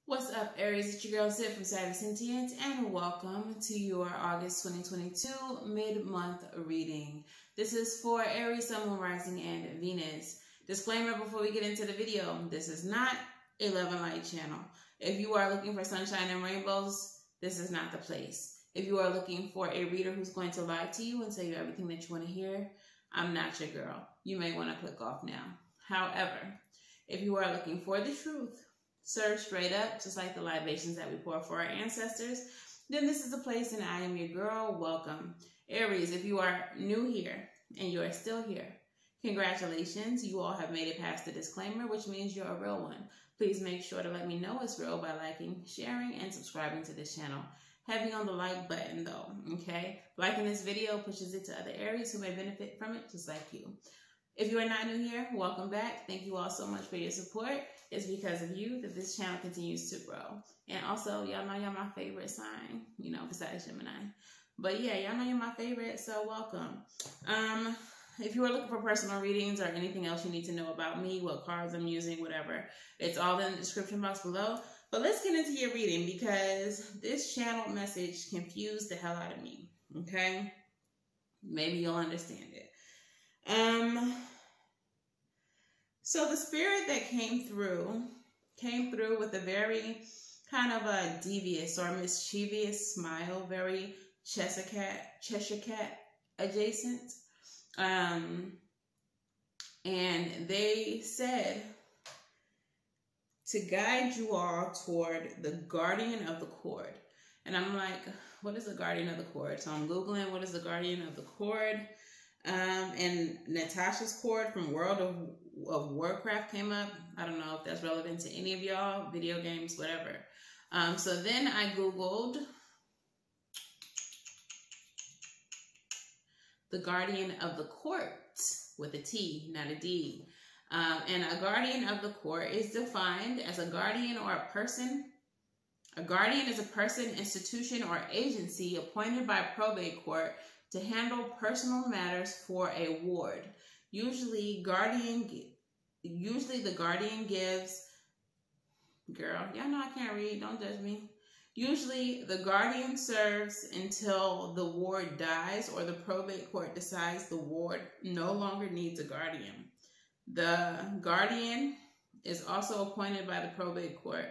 What's up, Aries? It's your girl Savy from Savy, Sentient, and welcome to your August 2022 mid-month reading. This is for Aries, Sun, Moon, Rising, and Venus. Disclaimer before we get into the video, this is not a love and light channel. If you are looking for sunshine and rainbows, this is not the place. If you are looking for a reader who's going to lie to you and tell you everything that you want to hear, I'm not your girl. You may want to click off now. However, if you are looking for the truth, serve straight up, just like the libations that we pour for our ancestors, then this is the place, and I am your girl. Welcome. Aries, if you are new here and you are still here, congratulations. You all have made it past the disclaimer, which means you're a real one. Please make sure to let me know it's real by liking, sharing, and subscribing to this channel. Heavy on the like button though, okay? Liking this video pushes it to other Aries who may benefit from it just like you. If you are not new here, welcome back. Thank you all so much for your support. It's because of you that this channel continues to grow. And also, y'all know y'all my favorite sign, you know, besides Gemini. But yeah, y'all know you're my favorite, so welcome. If you are looking for personal readings or anything else you need to know about me, what cards I'm using, whatever, it's all in the description box below. But let's get into your reading because this channel message confused the hell out of me, okay? Maybe you'll understand it. So the spirit that came through with a very kind of a devious or mischievous smile, very Cheshire cat adjacent. And they said to guide you all toward the guardian of the cord. And I'm like, what is the guardian of the cord? So I'm Googling what is the guardian of the cord. And Natasha's cord from World of Warcraft came up. I don't know if that's relevant to any of y'all, video games, whatever. So then I Googled the guardian of the court with a T, not a D. And a guardian of the court is defined as a guardian or a person. A guardian is a person, institution, or agency appointed by probate court to handle personal matters for a ward. Usually the guardian gives, girl, y'all know I can't read, don't judge me. Usually the guardian serves until the ward dies or the probate court decides the ward no longer needs a guardian. The guardian is also appointed by the probate court,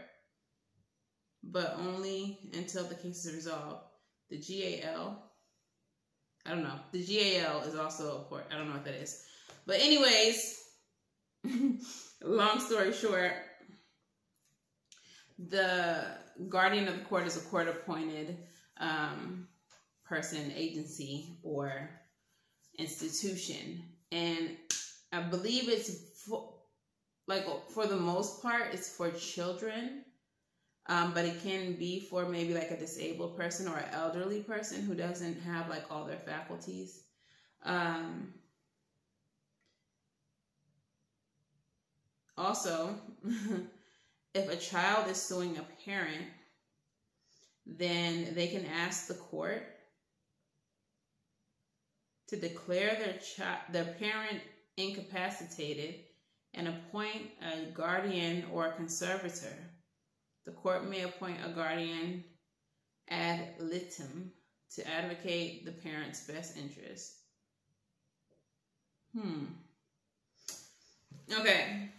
but only until the case is resolved. The GAL, I don't know. The GAL is also a court. I don't know what that is. But anyways, long story short, the guardian of the court is a court-appointed person, agency, or institution. And I believe it's, for the most part, it's for children. But it can be for maybe like a disabled person or an elderly person who doesn't have like all their faculties. Also, if a child is suing a parent, then they can ask the court to declare their parent incapacitated and appoint a guardian or a conservator. The court may appoint a guardian ad litem to advocate the parent's best interest. Okay.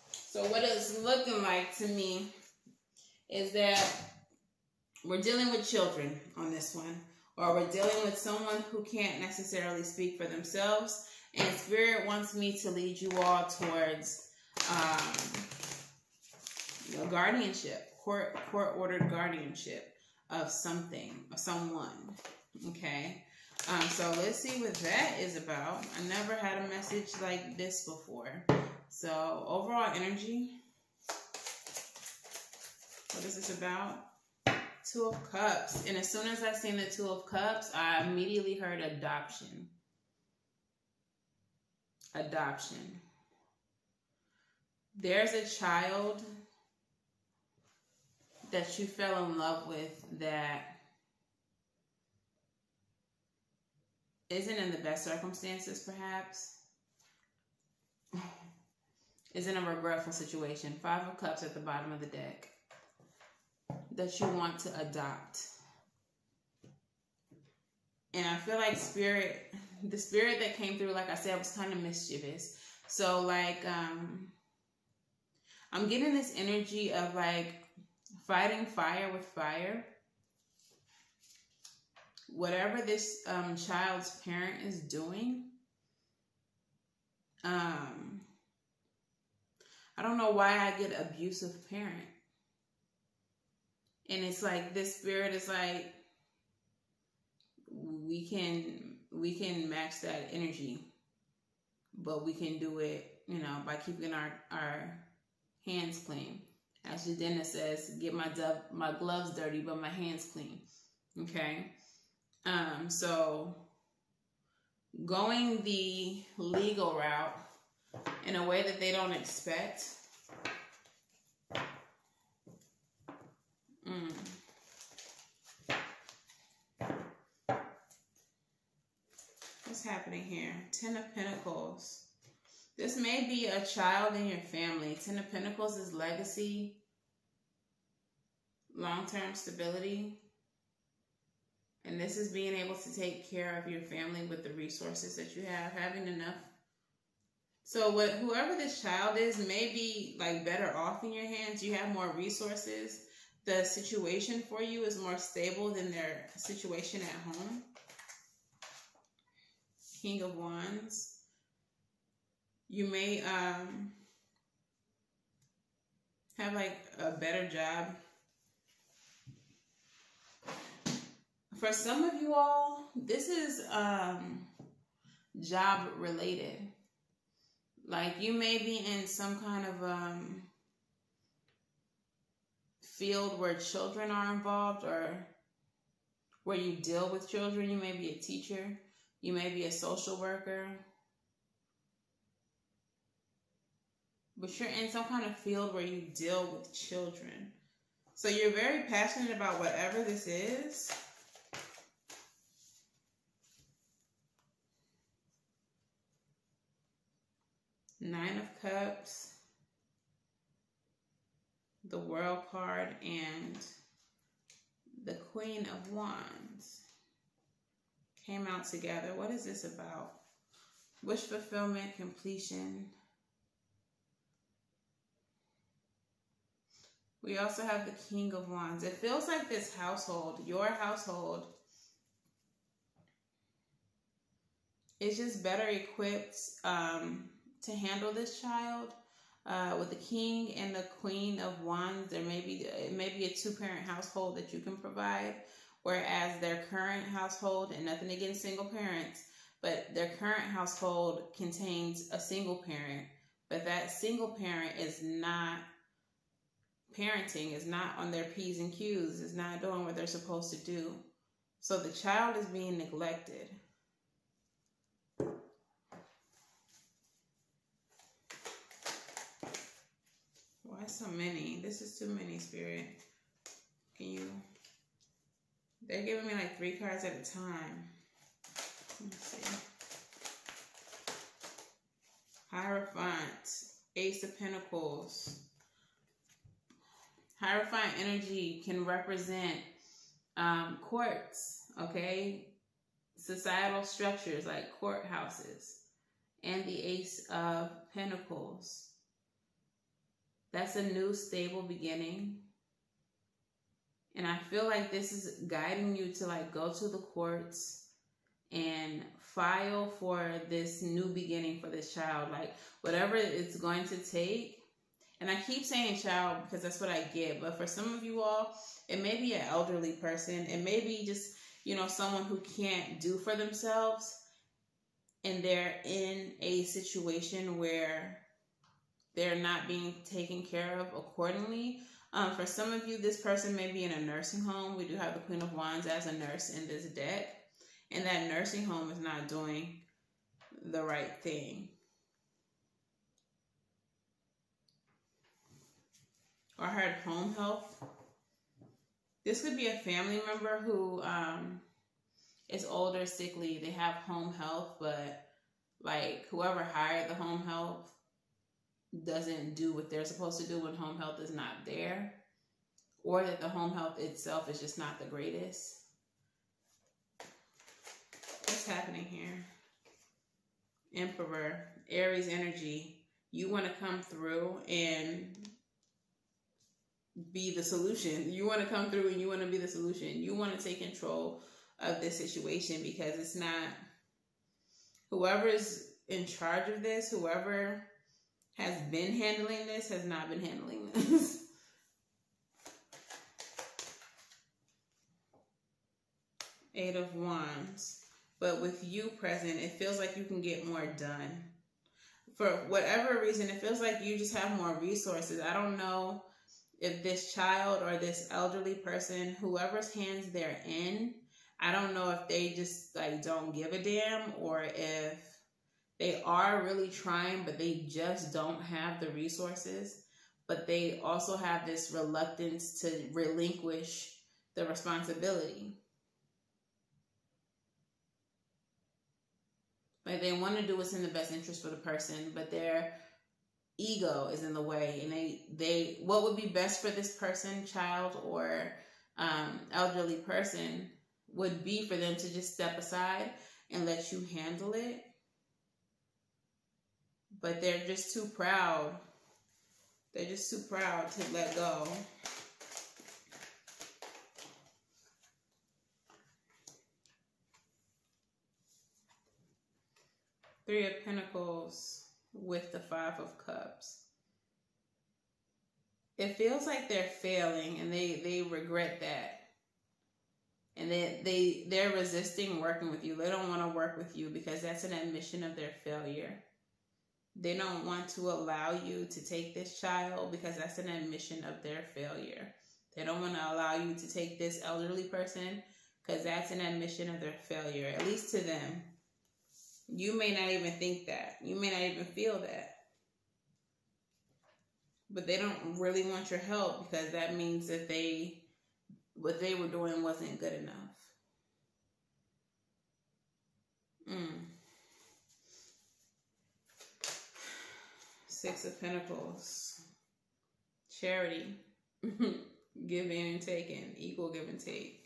So what it's looking like to me is that we're dealing with children on this one, or we're dealing with someone who can't necessarily speak for themselves, and Spirit wants me to lead you all towards a guardianship, court-ordered guardianship of something, of someone, okay? So let's see what that is about. I never had a message like this before. So overall energy, what is this about? Two of Cups. And as soon as I seen the Two of Cups, I immediately heard adoption. Adoption. There's a child that you fell in love with that isn't in the best circumstances, perhaps. is in a regretful situation. 5 of Cups at the bottom of the deck that you want to adopt. And I feel like the spirit that came through, like I said, was kind of mischievous. So like, I'm getting this energy of like fighting fire with fire. Whatever this child's parent is doing, I don't know why I get abusive parent. And it's like this spirit is like, we can match that energy, but we can do it, you know, by keeping our hands clean. As Jadena says, get my gloves dirty, but my hands clean. Okay. So going the legal route in a way that they don't expect. What's happening here? 10 of Pentacles. This may be a child in your family. 10 of Pentacles is legacy, long-term stability. And this is being able to take care of your family with the resources that you have, having enough. So whoever this child is may be like better off in your hands. You have more resources. The situation for you is more stable than their situation at home. King of Wands. You may have like a better job. For some of you all, this is job related. Like you may be in some kind of field where children are involved, or where you deal with children. You may be a teacher. You may be a social worker. But you're in some kind of field where you deal with children. So you're very passionate about whatever this is. Nine of Cups, the World card, and the Queen of Wands came out together. What is this about? Wish fulfillment, completion. We also have the King of Wands. It feels like this household, your household, is just better equipped to handle this child. With the King and the Queen of Wands, it may be a 2-parent household that you can provide, whereas their current household, and nothing against single parents, but their current household contains a single parent, but that single parent is not parenting, is not on their P's and Q's, is not doing what they're supposed to do. So the child is being neglected. Why so many? This is too many, Spirit. Can you? They're giving me like 3 cards at a time. Let's see. Hierophant, Ace of Pentacles. Hierophant energy can represent courts, okay? Societal structures like courthouses. And the Ace of Pentacles. That's a new stable beginning. And I feel like this is guiding you to like go to the courts and file for this new beginning for this child. Like whatever it's going to take. And I keep saying child because that's what I get. But for some of you all, it may be an elderly person. It may be just, you know, someone who can't do for themselves. And they're in a situation where they're not being taken care of accordingly. For some of you, this person may be in a nursing home. We do have the Queen of Wands as a nurse in this deck. And that nursing home is not doing the right thing. Or I heard home health. This could be a family member who is older, sickly. They have home health, but like whoever hired the home health doesn't do what they're supposed to do when home health is not there, or that the home health itself is just not the greatest. What's happening here? Emperor, Aries energy. You want to come through and be the solution. You want to come through and you want to be the solution. You want to take control of this situation, because it's not whoever's in charge of this, whoever has been handling this has not been handling this. Eight of Wands. But with you present, it feels like you can get more done. For whatever reason, it feels like you just have more resources. I don't know if this child or this elderly person, whoever's hands they're in, I don't know if they just like don't give a damn, or if they are really trying, but they just don't have the resources. But they also have this reluctance to relinquish the responsibility. Like, they want to do what's in the best interest for the person, but their ego is in the way. And they what would be best for this person, child or elderly person, would be for them to just step aside and let you handle it. But they're just too proud. They're just too proud to let go. Three of Pentacles with the Five of Cups. It feels like they're failing, and they regret that. And they're resisting working with you. They don't want to work with you because that's an admission of their failure. They don't want to allow you to take this child because that's an admission of their failure. They don't want to allow you to take this elderly person because that's an admission of their failure, at least to them. You may not even think that. You may not even feel that. But they don't really want your help because that means that what they were doing wasn't good enough. Six of Pentacles. Charity. Giving and taking. Equal give and take.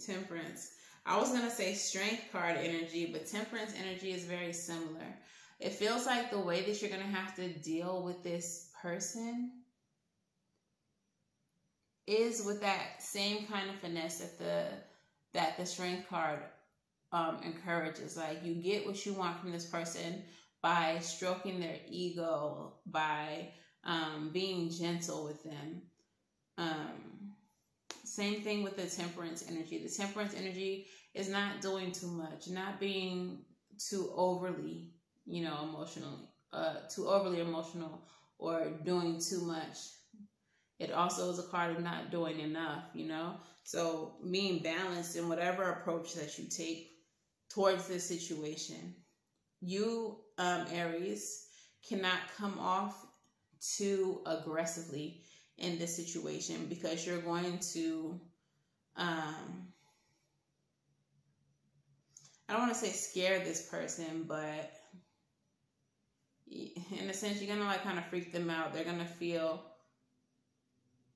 Temperance. I was going to say Strength card energy, but Temperance energy is very similar. It feels like the way that you're going to have to deal with this person is with that same kind of finesse that the Strength card encourages. Like, you get what you want from this person by stroking their ego, by being gentle with them. Same thing with the Temperance energy. The Temperance energy is not doing too much, not being too overly, emotional or doing too much. It also is a card of not doing enough, So being balanced in whatever approach that you take towards this situation. You, Aries, cannot come off too aggressively in this situation, because you're going to, I don't want to say scare this person, but in a sense, you're going to kind of freak them out. They're going to feel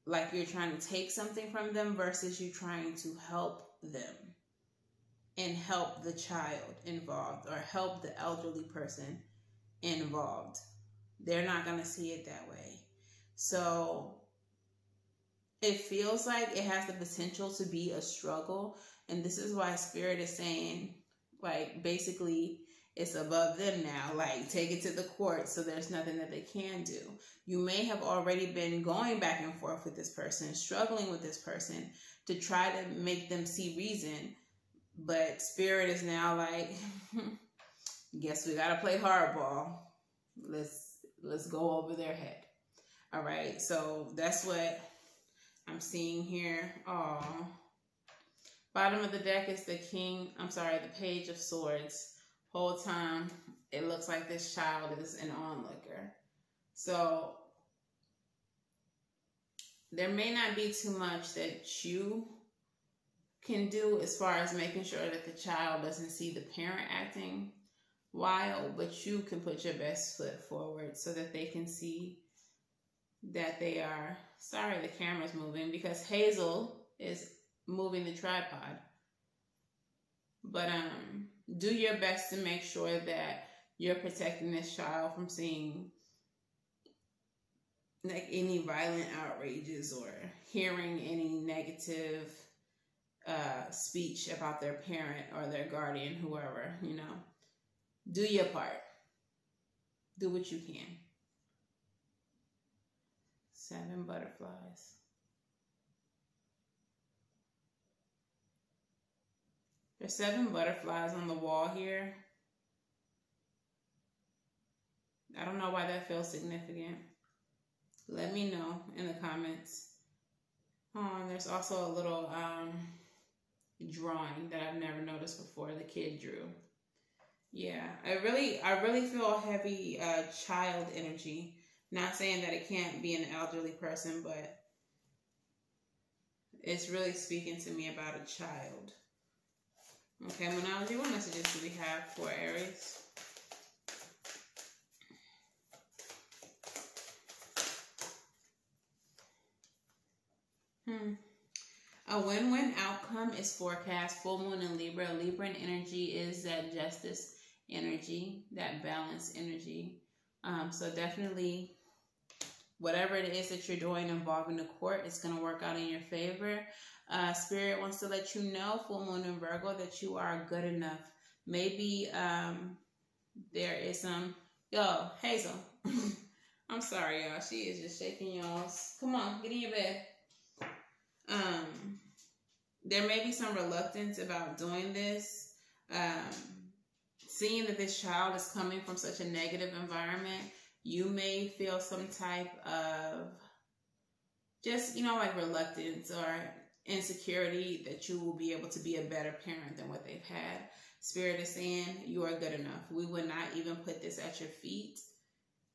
like you're trying to take something from them versus you trying to help them and help the child involved or help the elderly person involved. They're not going to see it that way. So it feels like it has the potential to be a struggle. And this is why Spirit is saying, like, basically, it's above them now. Like, take it to the court, so there's nothing that they can do. You may have already been going back and forth with this person, struggling with this person to try to make them see reason. But Spirit is now like, guess we got to play hardball. Let's go over their head. All right. So that's what I'm seeing here. Oh, bottom of the deck is the the Page of Swords. Whole time, it looks like this child is an onlooker. So there may not be too much that you can do as far as making sure that the child doesn't see the parent acting wild, but you can put your best foot forward so that they can see that they are, sorry, the camera's moving because Hazel is moving the tripod. But do your best to make sure that you're protecting this child from seeing like any violent outrages or hearing any negative speech about their parent or their guardian, whoever, you know. Do your part. Do what you can. 7 butterflies. There's 7 butterflies on the wall here. I don't know why that feels significant. Let me know in the comments. Oh, and there's also a little drawing that I've never noticed before. The kid drew. Yeah, I really feel a heavy child energy. Not saying that it can't be an elderly person, but it's really speaking to me about a child. Okay, Monology, what messages do we have for Aries? A win-win outcome is forecast. Full moon in Libra. Libra energy is that justice energy, that balance energy. So definitely whatever it is that you're doing involving the court, it's going to work out in your favor. Spirit wants to let you know, full moon in Virgo, that you are good enough. Maybe there is some, yo, Hazel. I'm sorry, y'all. She is just shaking y'all's. Come on, get in your bed. There may be some reluctance about doing this. Seeing that this child is coming from such a negative environment, you may feel some type of just, you know, like reluctance or insecurity that you will be able to be a better parent than what they've had. Spirit is saying you are good enough. We would not even put this at your feet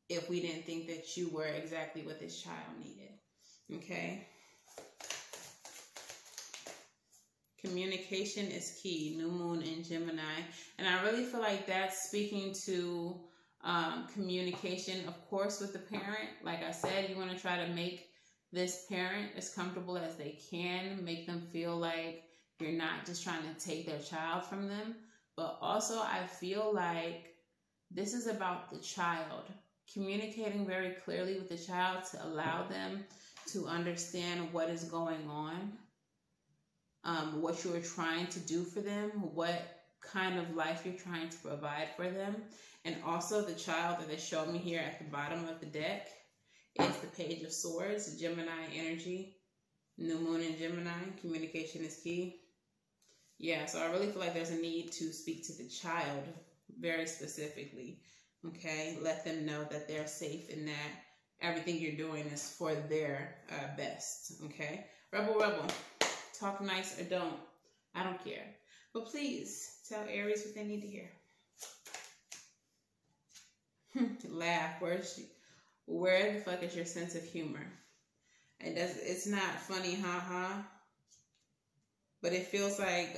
if we didn't think that you were exactly what this child needed. Okay? Communication is key. New moon in Gemini. And I really feel like that's speaking to communication, of course, with the parent. Like I said, you want to try to make this parent as comfortable as they can. Make them feel like you're not just trying to take their child from them. But also, I feel like this is about the child. Communicating very clearly with the child to allow them to understand what is going on. What you're trying to do for them, what kind of life you're trying to provide for them. And also the child that they showed me here at the bottom of the deck is the Page of Swords, Gemini energy, new moon in Gemini, communication is key. Yeah, so I really feel like there's a need to speak to the child very specifically, okay? Let them know that they're safe and that everything you're doing is for their best, okay? Rebel, rebel. Talk nice or don't. I don't care. But please tell Aries what they need to hear. Laugh. Where the fuck is your sense of humor? It's not funny, haha. But it feels like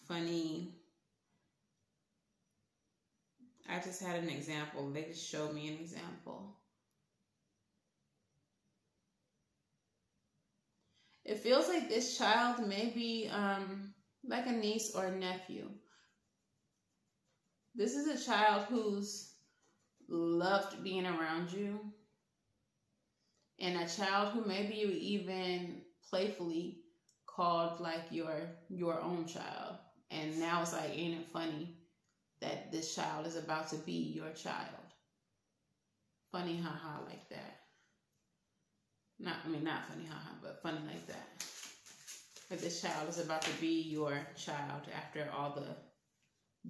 funny. I just had an example. They just showed me an example. It feels like this child may be like a niece or a nephew. This is a child who's loved being around you. And a child who maybe you even playfully called like your own child. And now it's like, ain't it funny that this child is about to be your child? Funny haha like that. Not funny, haha, but funny like that. Like this child is about to be your child after all the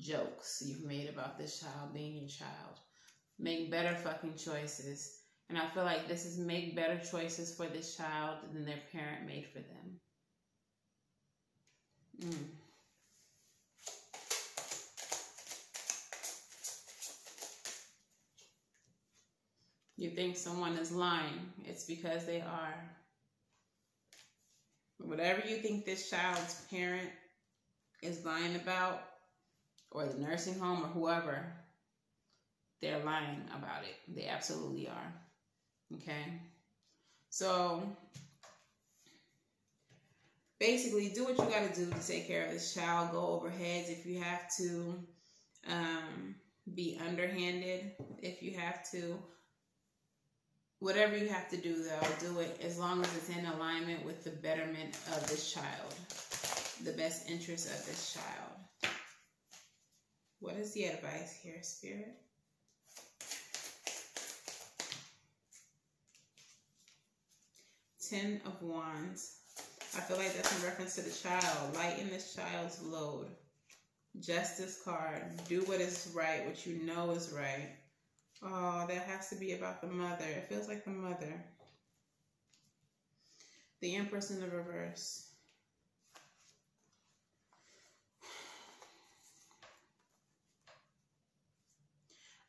jokes you've made about this child being your child. Make better fucking choices. And I feel like this is make better choices for this child than their parent made for them. You think someone is lying. It's because they are. Whatever you think this child's parent is lying about, or the nursing home, or whoever, they're lying about it. They absolutely are. Okay? So, basically, do what you got to do to take care of this child. Go over heads if you have to. Be underhanded if you have to. Whatever you have to do, though, do it as long as it's in alignment with the betterment of this child, the best interest of this child. What is the advice here, Spirit? Ten of Wands. I feel like that's in reference to the child. Lighten this child's load. Justice card. Do what is right, what you know is right. Oh, that has to be about the mother. It feels like the mother. The Empress in the reverse.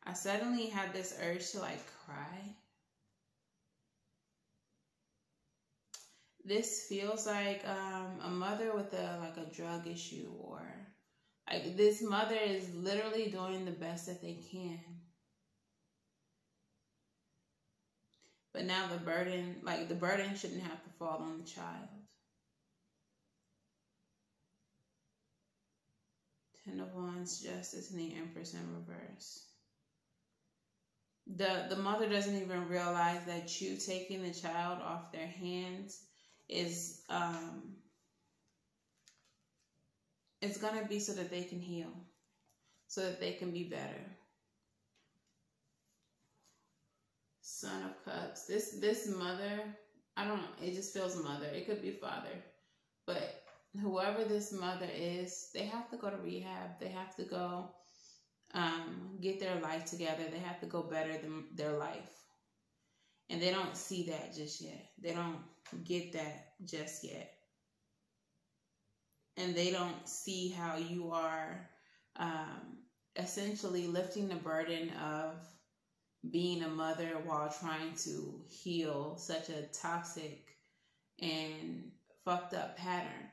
I suddenly had this urge to like cry. This feels like a mother with a drug issue, or like this mother is literally doing the best that they can. But now the burden shouldn't have to fall on the child. Ten of Wands, Justice, and the Empress in reverse. The mother doesn't even realize that you taking the child off their hands is it's gonna be so that they can heal, so that they can be better. Son of Cups. This mother, I don't know, it just feels mother. It could be father. But whoever this mother is, they have to go to rehab. They have to go get their life together. They have to go better their life. And they don't see that just yet. They don't get that just yet. And they don't see how you are essentially lifting the burden of being a mother while trying to heal such a toxic and fucked up pattern.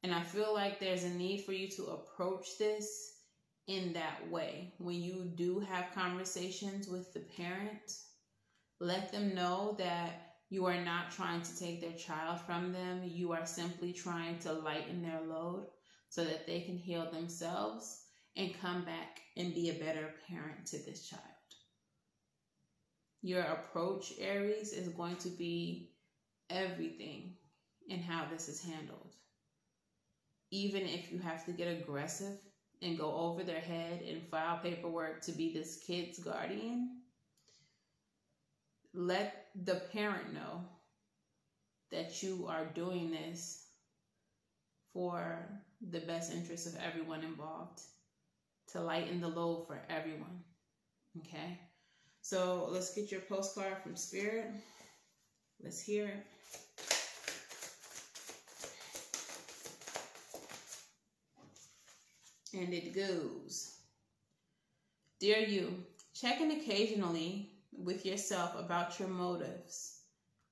And I feel like there's a need for you to approach this in that way. When you do have conversations with the parent, let them know that you are not trying to take their child from them. You are simply trying to lighten their load so that they can heal themselves and come back and be a better parent to this child. Your approach, Aries, is going to be everything in how this is handled. Even if you have to get aggressive and go over their head and file paperwork to be this kid's guardian, let the parent know that you are doing this for the best interest of everyone involved, to lighten the load for everyone. Okay? So let's get your postcard from Spirit. Let's hear it. And it goes. Dear you, check in occasionally with yourself about your motives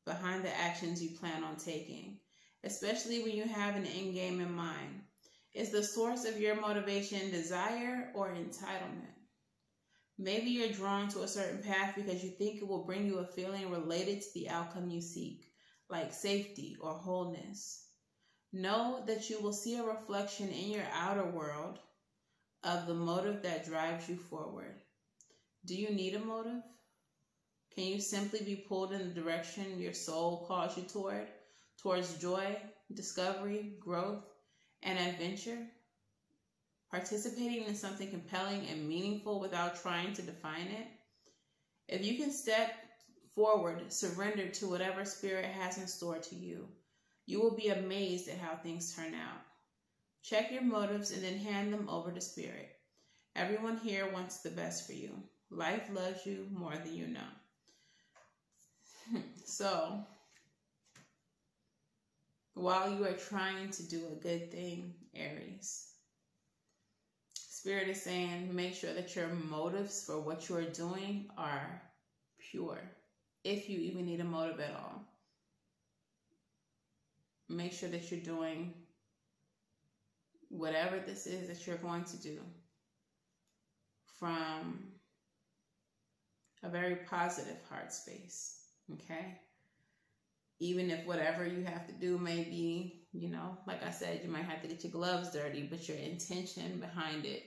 behind the actions you plan on taking, especially when you have an end game in mind. Is the source of your motivation desire or entitlement? Maybe you're drawn to a certain path because you think it will bring you a feeling related to the outcome you seek, like safety or wholeness. Know that you will see a reflection in your outer world of the motive that drives you forward. Do you need a motive? Can you simply be pulled in the direction your soul calls you towards joy, discovery, growth, and adventure? Participating in something compelling and meaningful without trying to define it? If you can step forward, surrender to whatever Spirit has in store to you, you will be amazed at how things turn out. Check your motives and then hand them over to Spirit. Everyone here wants the best for you. Life loves you more than you know. So, while you are trying to do a good thing, Aries, Spirit is saying make sure that your motives for what you are doing are pure, if you even need a motive at all. make sure that you're doing whatever this is that you're going to do from a very positive heart space, okay? Even if whatever you have to do may be, you know, like I said, you might have to get your gloves dirty, but your intention behind it,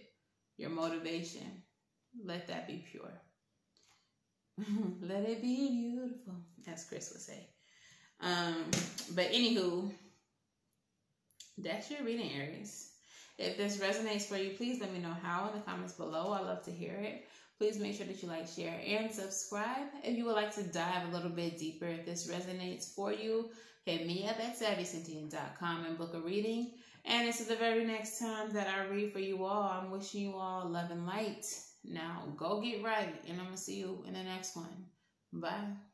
your motivation, let that be pure. Let it be beautiful, as Chris would say. But anywho, that's your reading, Aries. If this resonates for you, please let me know how in the comments below. I love to hear it. Please make sure that you like, share, and subscribe. If you would like to dive a little bit deeper, if this resonates for you, hit me up at savyreadings.com and book a reading. And until the very next time that I read for you all, I'm wishing you all love and light. Now, go get right, and I'm going to see you in the next one. Bye.